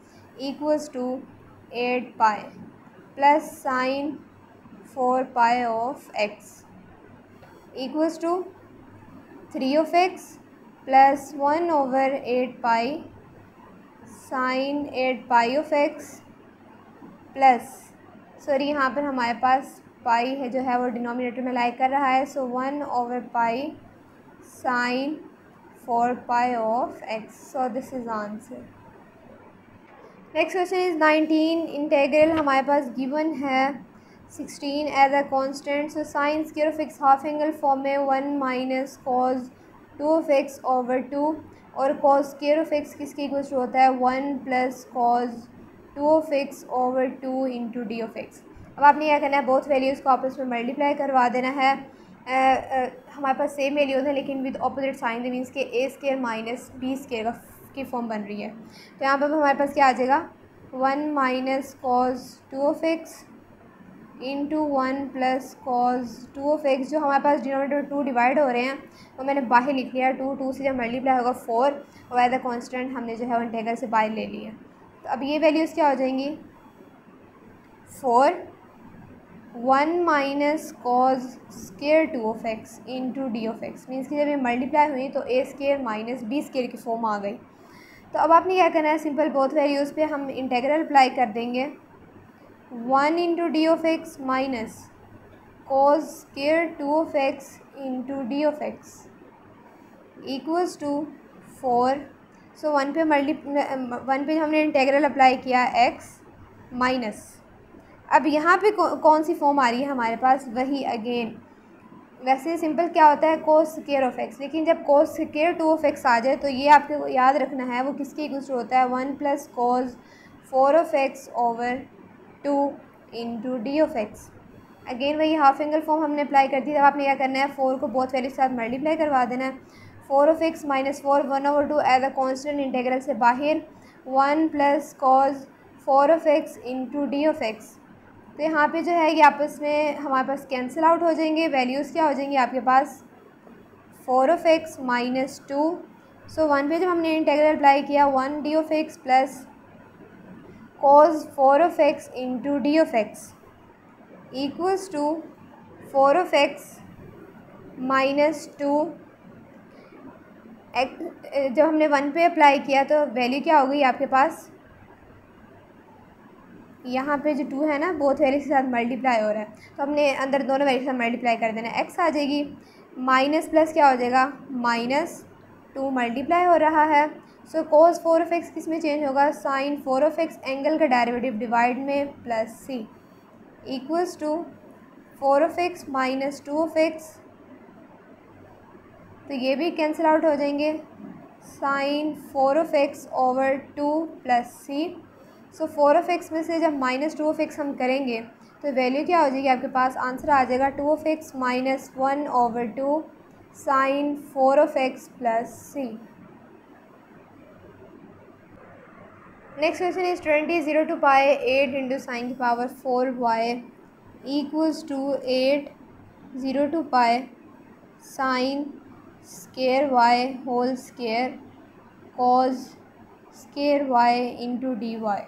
equals to 8 pi plus sine 4 pi of x equals to 3 of x plus 1 over 8 pi sine 8 pi of x plus sorry यहाँ पर हमारे पास पाई है जो है वो डिनोमिनेटर में लाई कर रहा है, so 1 over pi sine 4 pi of x, so this is answer. Next question is 19। Integral हमारे पास गिवन है 16 as a constant, so sine square of x half angle form में 1 minus cos 2 of x over 2 और cos square of x किसके equal होता है 1 plus cos 2 of x over 2 into d of x. अब आपने क्या करना है, बोथ वैल्यूज़ को आपस में मल्टीप्लाई करवा देना है। हमारे पास सेम वैल्यूज़ हैं लेकिन with opposite sign, the means के a square minus b square की फॉर्म बन रही है। तो यहाँ पर हमारे पास क्या आ जाएगा 1 minus cos 2 of x into 1 plus cos 2 of x. जो हमारे पास डिनोमिनेटर 2 डिवाइड हो रहे हैं वो मैंने बाहर लिख लिया, 2 से जब मल्टीप्लाई होगा 4 और एज अ कॉन्स्टेंट हमने जो है वो इंटेग्रल से बाहर ले लिया। तो अब ये वैल्यूज़ क्या हो जाएंगी 4 1 minus cos square 2 of x into d of x, means कि जब ये मल्टीप्लाई हुई तो ए स्क्वायर माइनस बी स्क्वायर की फॉर्म आ गई। तो अब आपने क्या करना है, सिंपल बोथ वैल्यूज़ पे हम इंटेग्रल अप्लाई कर देंगे 1 into d of x minus cos square 2 of x into d of x equals to 4। So 1 पे हमने इंटेग्रल अप्लाई किया x माइनस, अब यहाँ पे कौन सी फॉर्म आ रही है हमारे पास, वही अगेन वैसे सिंपल क्या होता है कोस स्क्वायर ऑफ एक्स, लेकिन जब कोस स्क्वायर 2 ऑफ एक्स आ जाए तो ये आपको याद रखना है वो किसके इक्वल होता है 1 plus cos 4 of x over 2 into d of x. Again वही हाफ एंगल फॉर्म हमने अप्लाई कर दी। तब आपने क्या करना है 4 को बोथ वैल्यू के साथ मल्टीप्लाई करवा देना है, 4 of x minus 4 1 over 2 as a constant integral से बाहर 1 plus cos 4 of x into d of x. तो यहाँ पे जो है ये आपस में हमारे पास कैंसिल आउट हो जाएंगे, वैल्यूज़ क्या हो जाएंगी आपके पास 4 ऑफ एक्स माइनस 2। सो 1 पे जब हमने इंटेग्रल अप्लाई किया 1 d of x plus cos 4 of x into d of x equals to 4 of x minus 2। जब हमने 1 पे अप्लाई किया तो वैल्यू क्या हो गई आपके पास, यहाँ पे जो 2 है ना बोथ वैल्यू के साथ मल्टीप्लाई हो रहा है तो हमने अंदर दोनों वैल्यू के साथ मल्टीप्लाई कर देना, x आ जाएगी माइनस प्लस क्या हो जाएगा माइनस 2 मल्टीप्लाई हो रहा है। सो cos 4 ऑफ एक्स किस में चेंज होगा साइन 4 ऑफ एक्स एंगल का डेरिवेटिव डिवाइड में plus c equals to 4 of x minus 2 of x, तो ये भी कैंसिल आउट हो जाएंगे sine 4 of x over 2 plus c। So 4 of x में से जब माइनस 2 ऑफ एक्स हम करेंगे तो वैल्यू क्या हो जाएगी आपके पास, आंसर आ जाएगा 2 of x minus 1 over 2 sine 4 of x plus c। Next question is 20 0 to pi 8 into sine की power 4y equals to 8 0 to pi sine square y whole square cos square y into d y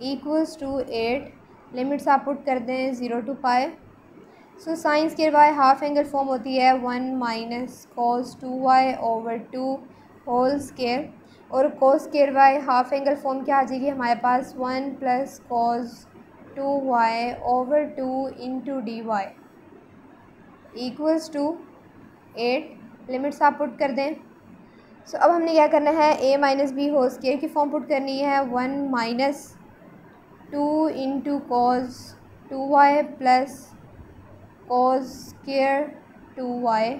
equals to 8। Limits आप put कर दें 0 to pi. So sine square y half angle form होती है 1 minus cos 2y over 2 whole square, और cos square y half angle form क्या आ जाएगी हमारे पास 1 plus cos 2y over 2 into d y equals to 8। Limits आप put कर दें। सो अब हमने क्या करना है a minus b whole square की फॉर्म पुट करनी है 1 minus 2 into cos 2y plus cos square 2y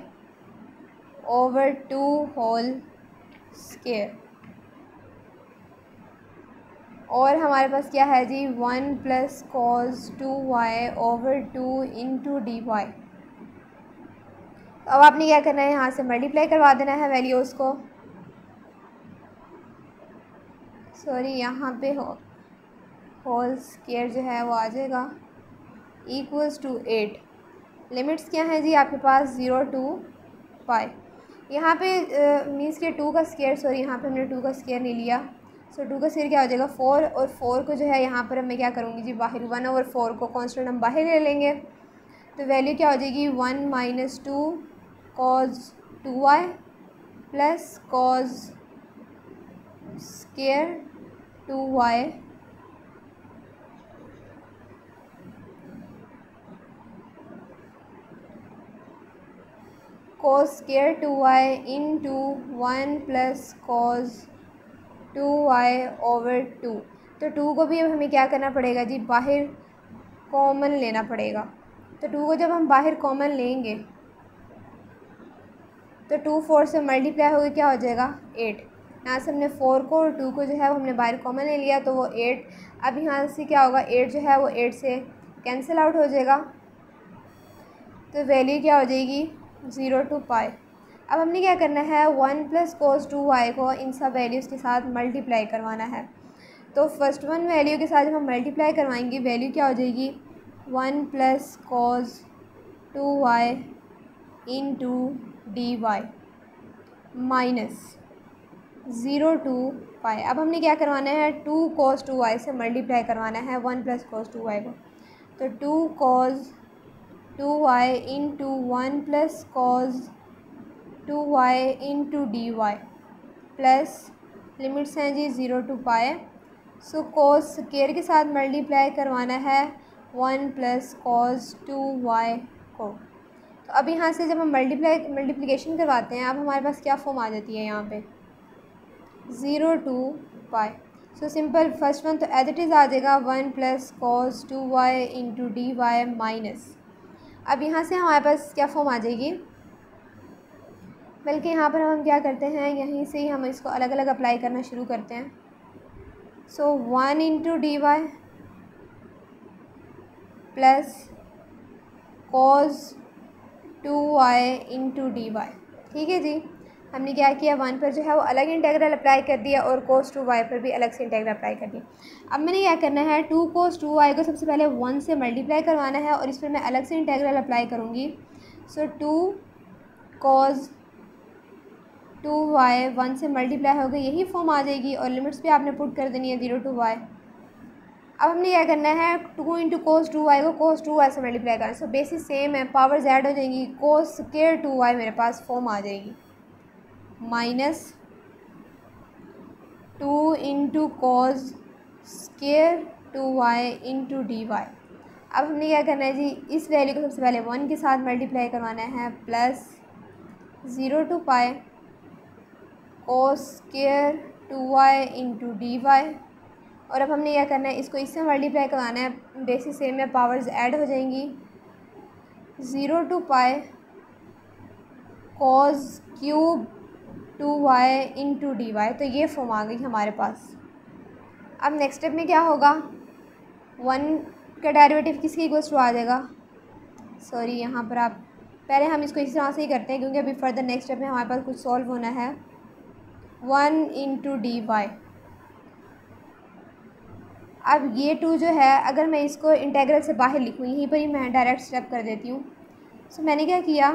over 2 whole square, और हमारे पास क्या है जी 1 plus cos 2y over 2 into d y. अब आपने क्या करना है यहाँ से मल्टीप्लाई करवा देना है वैल्यूज़ को, सॉरी यहाँ पे होल स्केयर जो है वो आ जाएगा इक्वल्स टू 8। लिमिट्स क्या हैं जी आपके पास 0 to पाई। यहाँ पे मीन्स के 2 का स्क्वायर, सॉरी यहाँ पे हमने 2 का स्क्वायर नहीं लिया। सो 2 का स्क्वायर क्या हो जाएगा 4, और 4 को जो है यहाँ पर मैं क्या करूँगी जी बाहर 1/4 को कांस्टेंट हम बाहर ले लेंगे। तो वैल्यू क्या हो जाएगी 1 - 2 cos 2y plus cos square 2y cos square 2y into 1 plus cos 2y/2। तो 2 को भी अब हमें क्या करना पड़ेगा जी बाहर कॉमन लेना पड़ेगा। तो 2 को जब हम बाहर कॉमन लेंगे तो 2 4 से मल्टीप्लाई होकर क्या हो जाएगा 8। यहाँ से हमने 4 को और 2 को जो है वो हमने बाहर कॉमन ले लिया तो वो 8। अब यहाँ से क्या होगा 8 जो है वो 8 से कैंसिल आउट हो जाएगा। तो वैल्यू क्या हो जाएगी 0 to पाई। अब हमने क्या करना है 1 प्लस cos 2y को इन सब वैल्यूज़ के साथ मल्टीप्लाई करवाना है। तो फर्स्ट वन वैल्यू के साथ जब हम मल्टीप्लाई करवाएंगे वैल्यू क्या हो जाएगी 1 plus cos 2y into d y minus 0 to pi. अब हमने क्या करवाना है 2 cos 2y से मल्टीप्लाई करवाना है 1 प्लस cos 2y को। तो 2 cos 2y into 1 plus cos 2y into d y plus limits हैं जी 0 to pi. So cos square के साथ मल्टीप्लाई करवाना है 1 प्लस cos 2y को। तो अब यहाँ से जब हम मल्टीप्लिकेशन करवाते हैं अब हमारे पास क्या फॉर्म आ जाती है यहाँ पे 0 to pi. So simple first one तो एज इट इज़ आ जाएगा 1 plus cos 2y into d y minus. अब यहाँ से हमारे पास क्या फॉर्म आ जाएगी, बल्कि यहाँ पर हम क्या करते हैं यहीं से ही हम इसको अलग अलग अप्लाई करना शुरू करते हैं। So 1 into d y plus cos 2y into d y. ठीक है जी, हमने क्या किया 1 पर जो है वो अलग इंटेग्रल अप्लाई कर दिया और cos 2y पर भी अलग से इंटेग्रल अप्लाई कर दिया। अब मैंने क्या करना है 2 cos 2y को सबसे पहले 1 से मल्टीप्लाई करवाना है और इस पर मैं अलग से इंटेग्रल अप्लाई करूँगी। सो 2 cos 2y 1 से मल्टीप्लाई हो गई, यही फॉर्म आ जाएगी और लिमिट्स भी आपने पुट कर देनी है 0 to y। अब हमने क्या करना है 2 इंटू cos 2y को cos 2y से मल्टीप्लाई करना। सो बेसिस सेम है, पावर्स ऐड हो जाएंगी, cos स्क्वायर 2y मेरे पास फॉर्म आ जाएगी minus 2 into cos square 2y into d y. अब हमने क्या करना है जी इस वैल्यू को सबसे पहले 1 के साथ मल्टीप्लाई करवाना है plus 0 to pi cos square 2y into d y. और अब हमने क्या करना है इसको इससे मल्टीप्लाई करवाना है, बेसिस सेम में पावर्स ऐड हो जाएंगी 0 to pi cos cube 2y into d y. तो ये फॉर्म आ गई हमारे पास। अब नेक्स्ट स्टेप में क्या होगा 1 का डेरिवेटिव किसकी इक्वल्स टू आ जाएगा, सॉरी यहाँ पर आप पहले हम इसको इस तरह से ही करते हैं क्योंकि अभी फर्दर नेक्स्ट स्टेप में हमारे पास कुछ सॉल्व होना है 1 इंटू डी वाई। अब ये 2 जो है अगर मैं इसको इंटेग्रल से बाहर लिखूँ यहीं पर ही मैं डायरेक्ट स्टेप कर देती हूँ। सो मैंने क्या किया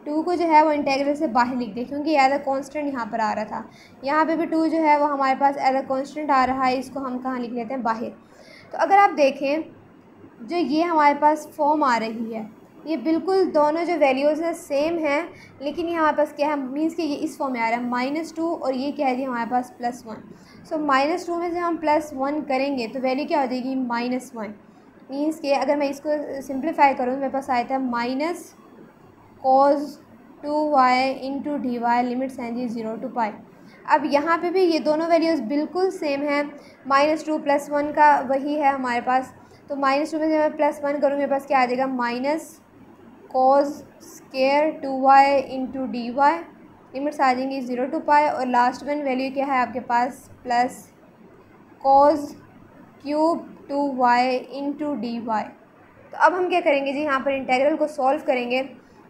2 को जो है वो इंटेग्रल से बाहर लिख दिया क्योंकि एज अ कांस्टेंट यहाँ पर आ रहा था। यहाँ पे भी 2 जो है वो हमारे पास एज अ कांस्टेंट आ रहा है, इसको हम कहाँ लिख लेते हैं बाहर। तो अगर आप देखें जो ये हमारे पास फॉर्म आ रही है ये बिल्कुल दोनों जो वैल्यूज़ हैं सेम हैं, लेकिन ये हमारे पास क्या है मीन्स कि ये इस फॉर्म में आ रहा है -2 और ये क्या है जी हमारे पास +1। सो -2 में से हम +1 करेंगे तो वैल्यू क्या हो जाएगी -1। मीन्स कि अगर मैं इसको सिंप्लीफाई करूँ तो मेरे पास आया था minus cos 2y into d y, limits हैं जी 0 to पाई। अब यहाँ पे भी ये दोनों वैल्यूज़ बिल्कुल सेम हैं, -2 +1 का वही है हमारे पास। तो -2 में से मैं +1 करूँ मेरे पास क्या आ जाएगा minus cos square 2y into d y, limits आ जाएंगी 0 to पाई। और लास्ट वन वैल्यू क्या है आपके पास plus cos cube 2y into d y. तो अब हम क्या करेंगे जी यहाँ पर इंटेग्रल को सॉल्व करेंगे।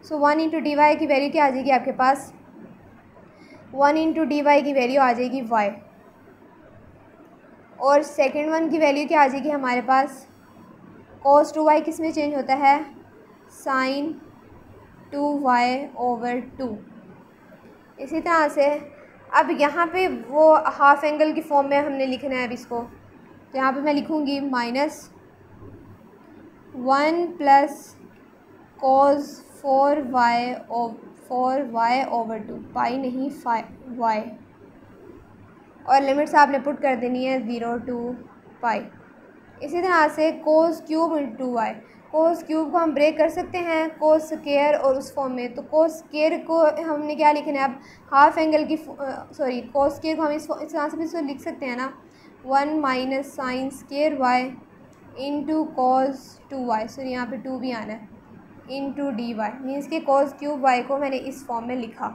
सो 1 इंटू डी वाई की वैल्यू क्या आ जाएगी आपके पास 1 इंटू डी वाई की वैल्यू आ जाएगी y और सेकेंड वन की वैल्यू क्या आ जाएगी हमारे पास cos 2y किस में चेंज होता है, sin 2y/2। इसी तरह से अब यहाँ पे वो हाफ एंगल की फॉर्म में हमने लिखना है अब इसको, तो यहाँ पे मैं लिखूँगी -1 + cos 4y/2, पाई नहीं y, और लिमिट्स आपने पुट कर देनी है 0 to पाई। इसी तरह से cos cube into y, cos cube को हम ब्रेक कर सकते हैं कोस स्क्वायर और उस फॉर्म में, तो कोस स्क्वायर को हमने क्या लिखना है अब, हाफ एंगल की सॉरी कोस स्क्वायर को हम इस तरह से भी इसको लिख सकते हैं ना, 1 - sin square y into cos 2y, sorry यहाँ पे 2 भी आना है, इंटू डी वाई, मीन्स कि कॉस क्यूब वाई को मैंने इस फॉर्म में लिखा।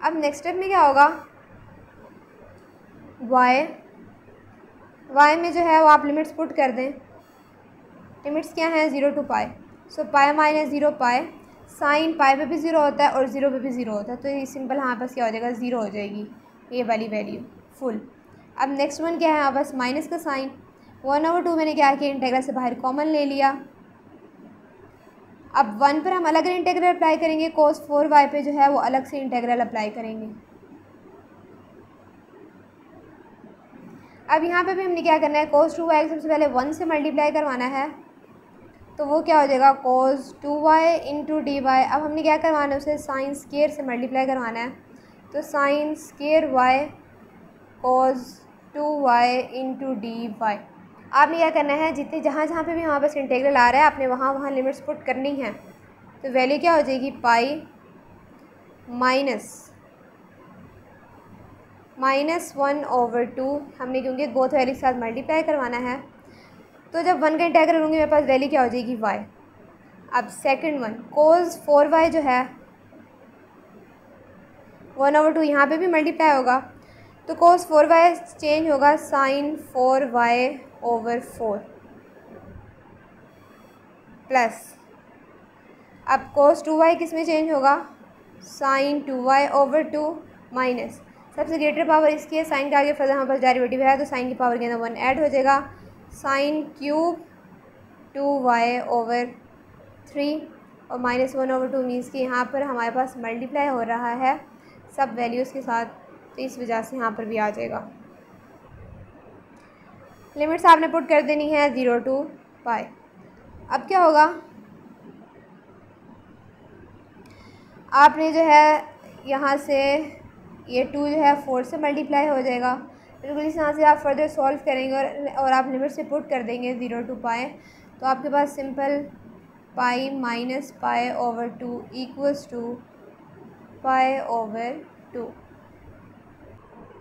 अब नेक्स्ट स्टेप में क्या होगा, y में जो है वो आप लिमिट्स पुट कर दें। लिमिट्स क्या हैं, 0 to pi, so pi -0 pi, sign pi पे भी 0 होता है और 0 पे भी 0 होता है, तो ये सिंपल हमारे पास क्या हो जाएगा, 0 हो जाएगी ये वाली वैल्यू फुल। अब नेक्स्ट वन क्या है हमारे पास, माइनस का साइन, 1/2 मैंने क्या किया, इंटेग्रल से बाहर कॉमन ले लिया। अब 1 पर हम अलग इंटेग्रल अप्लाई करेंगे, cos 4y पे जो है वो अलग से इंटेग्रल अप्लाई करेंगे। अब यहाँ पे भी हमने क्या करना है, cos 2y सबसे पहले 1 से मल्टीप्लाई करवाना है, तो वो क्या हो जाएगा cos 2y into d y. अब हमने क्या करवाना है, उसे साइन स्क्वायर से मल्टीप्लाई करवाना है, तो sine square y cos 2y into d y. आपने क्या करना है, जितने जहाँ जहाँ पे भी हमारे पास इंटेग्रल आ रहा है आपने वहाँ वहाँ लिमिट्स पुट करनी है, तो वैल्यू क्या हो जाएगी, पाई -1/2, हमने क्योंकि बोथ वैल्यू के साथ मल्टीप्लाई करवाना है, तो जब 1 का इंटेग्रल होंगे मेरे पास वैल्यू क्या हो जाएगी, y। अब सेकंड वन cos 4y जो है 1/2, यहाँ पे भी मल्टीप्लाई होगा, तो cos 4y चेंज होगा sin 4y/4 प्लस, अब cos 2y किस में चेंज होगा, sin 2y/2 माइनस, सबसे ग्रेटर पावर इसकी है, साइन के आगे फर्दर हमारे पास डेरिवेटिव है तो साइन की पावर के अंदर 1 ऐड हो जाएगा, साइन क्यूब 2y/3 और -1/2 मीन्स कि यहाँ पर हमारे पास मल्टीप्लाई हो रहा है सब वैल्यूज़ के साथ, तो इस वजह से यहाँ पर भी आ जाएगा। लिमिट्स आपने पुट कर देनी है 0 to पाई। अब क्या होगा, आपने जो है यहाँ से ये 2 जो है 4 से मल्टीप्लाई हो जाएगा, बिल्कुल इस तरह से आप फर्दर सॉल्व करेंगे और आप लिमिट से पुट कर देंगे 0 to पाई, तो आपके पास सिंपल पाई -पाई/2 इक्वल्स टू पाई/2।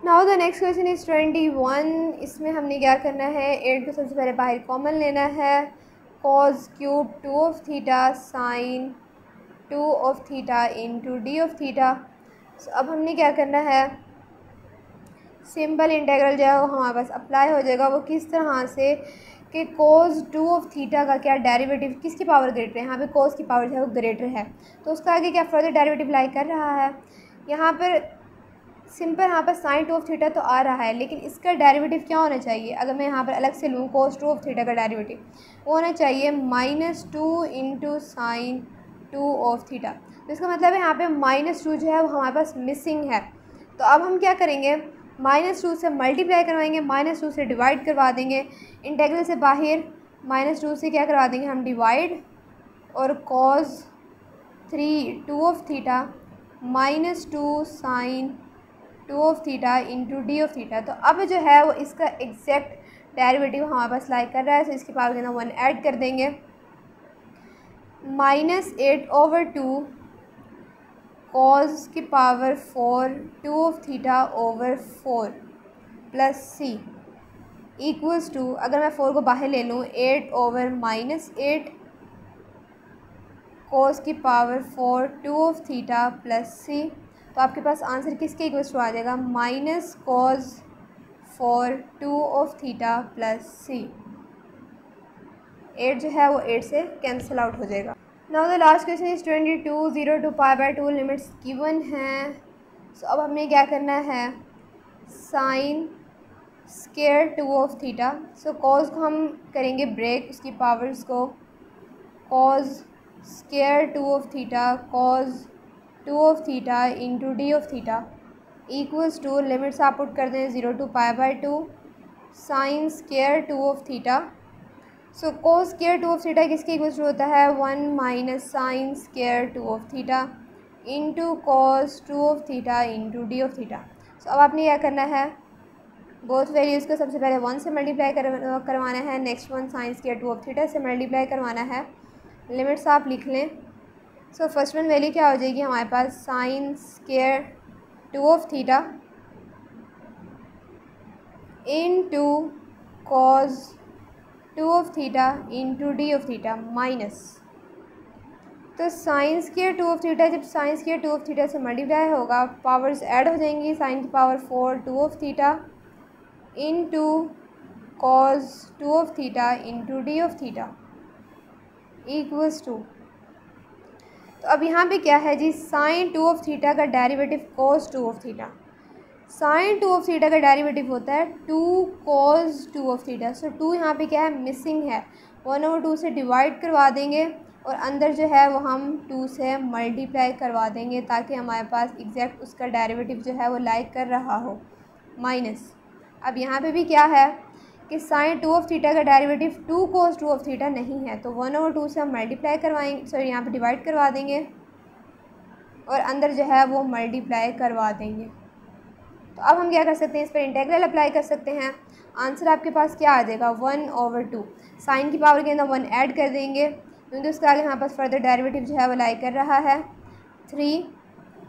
Now the next question is 21। इसमें हमने क्या करना है, 8 को सबसे पहले बाहर कॉमन लेना है, cos cube 2 sin 2 into D. अब हमने क्या करना है, सिंपल इंटेग्रल जो है वो हमारे पास अप्लाई हो जाएगा। वो किस तरह से कि cos 2 का क्या डेरिवेटिव किसकी पावर ग्रेटर है, यहाँ पे cos की पावर जो है वो ग्रेटर है, तो उसका आगे क्या फर्दर डेरिवेटिव लाई कर रहा है। यहाँ पर सिंपल यहाँ पर sin 2 तो आ रहा है, लेकिन इसका डेरिवेटिव क्या होना चाहिए, अगर मैं यहाँ पर अलग से लूँ cos 2 का डेरिवेटिव, वो होना चाहिए -2 इंटू साइन 2 तो इसका मतलब है यहाँ पे -2 जो है वो हमारे पास मिसिंग है। तो अब हम क्या करेंगे, -2 से मल्टीप्लाई करवाएंगे, -2 से डिवाइड करवा देंगे, इंटेग्रल से बाहर -2 से क्या करवा देंगे हम डिवाइड, और cos 2 -2 साइन 2 इंटू डी। तो अब जो है वो इसका एग्जैक्ट डेरिवेटिव हमारे पास लाई कर रहा है, तो इसकी पावर के अंदर 1 ऐड कर देंगे, -8/2 cos की power 4 2/4 plus c equals to, अगर मैं 4 को बाहर ले लूँ, 8/-8 cos की पावर 4 2 प्लस c, तो आपके पास आंसर किसके इक्वल्स टू आ जाएगा, -cos 4 2 प्लस c। 8 जो है वो 8 से कैंसिल आउट हो जाएगा। Now the last question is 22। 0 to पाई/2 लिमिट्स गिवन हैं। सो अब हमें क्या करना है, sine square 2 of theta. So cos को हम करेंगे ब्रेक, उसकी पावर्स को, cos square 2 of theta, cos 2 of theta into d of theta equals to, limits आप पुट कर दें 0 to π/2 sine square 2 of theta. So cos square 2 of theta किसके equals to होता है 1 minus sine square 2 of theta into cos 2 of theta into d of theta. So अब आपने क्या करना है, बोथ वैल्यूज़ को सबसे पहले 1 से मल्टीप्लाई करवाना है, next one sine square 2 of theta से मल्टीप्लाई करवाना है। लिमिट्स आप लिख लें। सो फर्स्ट वन वैल्यू क्या हो जाएगी हमारे पास, sine square 2 of theta into cos 2 of theta into d of theta minus, तो साइन स्क्वायर 2 ऑफ थीटा जब साइन स्क्वायर 2 ऑफ थीटा से मल्टीप्लाई होगा पावर्स ऐड हो जाएंगी, साइन की power 4 2 of theta into cos 2 of theta into d of theta equals to, तो अब यहाँ पे क्या है जी, साइन 2 ऑफ थीटा का derivative cos 2 of theta, sine 2 of theta का डेरिवेटिव होता है 2 कॉस 2 ऑफ थीटा। सो 2 यहाँ पे क्या है, मिसिंग है, 1/2 से डिवाइड करवा देंगे और अंदर जो है वो हम 2 से मल्टीप्लाई करवा देंगे ताकि हमारे पास एग्जैक्ट उसका डेरिवेटिव जो है वो लाइक कर रहा हो, माइनस। अब यहाँ पे भी क्या है कि साइन 2 ऑफ थीटा का डेरिवेटिव 2 cos 2 ऑफ थीटा नहीं है, तो 1/2 से हम मल्टीप्लाई करवाएंगे, सॉरी यहाँ पे डिवाइड करवा देंगे और अंदर जो है वो मल्टीप्लाई करवा देंगे। तो अब हम क्या कर सकते हैं, इस पर इंटेग्रल अप्लाई कर सकते हैं। आंसर आपके पास क्या आ जाएगा 1/2, साइन की पावर के अंदर 1 ऐड कर देंगे क्योंकि उसका आगे हमारे पास फर्दर डेरिवेटिव जो है वो लाई कर रहा है 3,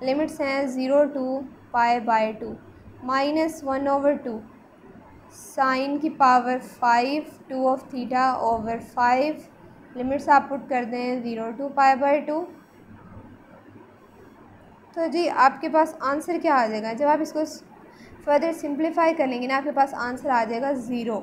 लिमिट्स हैं 0 to π/2 माइनस 1/2 साइन की power 5 2 of theta over 5, limits आप पुट कर दें 0 to π/2। तो जी आपके पास आंसर क्या आ जाएगा, जब आप इसको फर्दर सिंप्लीफाई कर लेंगे ना आपके पास आंसर आ जाएगा 0।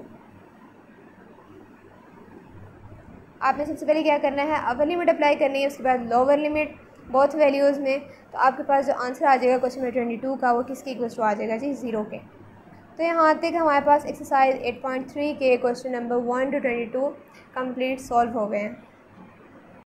आपने सबसे पहले क्या करना है, अपर लिमिट अप्लाई करनी है, उसके बाद लोअर लिमिट बोथ वैल्यूज़ में, तो आपके पास जो आंसर आ जाएगा क्वेश्चन नंबर 22 का वो किसके इक्वल टू आ जाएगा जी 0 के। तो यहाँ तक हमारे पास एक्सरसाइज 8.3 के question number 1 to 22 complete solve हो गए हैं।